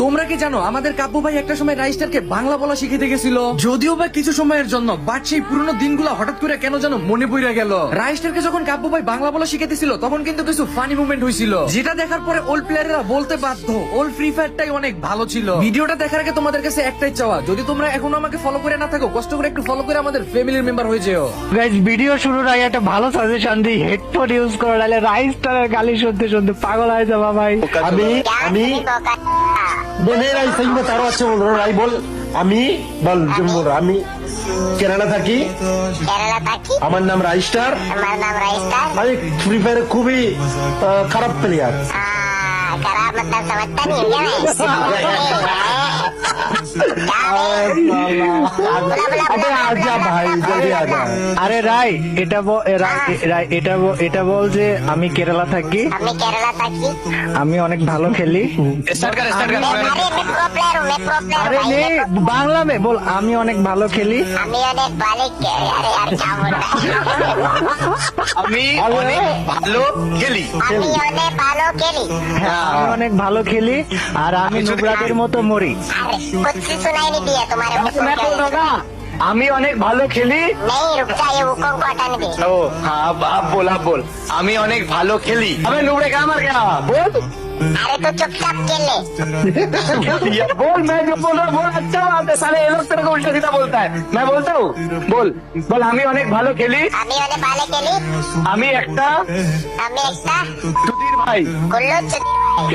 তোমরা কি জানো আমাদের কাব্য ভাই একটা সময় রাইস্টারকে বাংলা বলা শিখাতে গেছিল, যদিও বা কিছু সময়ের জন্য, বাট সেই পুরনো দিনগুলো হঠাৎ করে কেন যেন মনে পড়ে গেল। রাইস্টারকে যখন কাব্য ভাই বাংলা বলা শিখাতেছিল তখন কিন্তু কিছু ফানি মুভমেন্ট হয়েছিল, যেটা দেখার পরে ওল্ড প্লেয়াররা বলতে বাধ্য ওল্ড ফ্রি ফায়ারটাই অনেক ভালো ছিল। ভিডিওটা দেখার আগে তোমাদের কাছে একটাই চাওয়া, যদি তোমরা এখনো আমাকে ফলো করে না থাকো, কষ্ট করে একটু ফলো করে আমাদের ফ্যামিলির মেম্বার হয়ে যেও। গাইজ ভিডিও শুরুর আগে একটা ভালো সাজেশন দিই, হেডফোন ইউজ করে নাহলে রাইস্টারের গালি শুনতে শুনতে পাগল হয়ে যাবা ভাই। আমি बोले राई सही बता रहा अच्छा बोल रहा राई बोल আমি বল জম্মুর আমি কেরালা থাকি আমার নাম রাইস্টার আমি ফ্রি ফায়ারে খুবই খারাপ প্লেয়ার खराब मतलब समझता नहीं है अबे आजा भाई जल्दी आजा। আরে রাই এটা বল যে আমি কেরালা থাকি, আমি অনেক ভালো খেলি। আরে নে বাংলা মে বল আমি অনেক ভালো খেলি। আমি অনেক ভালো খেলি হ্যাঁ আমি অনেক ভালো খেলি আর আমি নুবরাদের মতো মরি। कुछ सुनाई नहीं दिया तुम्हारे আমি অনেক ভালো খেলি। नहीं रुक जाइए वो को हटाने दे ও হ্যাঁ आप बोल আমি অনেক ভালো খেলি। अबे नुबरे क्या मर गया बोल। अरे तो चुपचाप खेल ले बोल मैं जो बोल रहा हूँ बोल, अच्छा बात है। साले ये लोग तेरे को उल्टा सीधा बोलता है, मैं बोलता हूँ बोल बोल আমি অনেক ভালো খেলি। আমি অনেক ভালো খেলি আমি একটা চুদির ভাই গুল্লো চুদির ভাই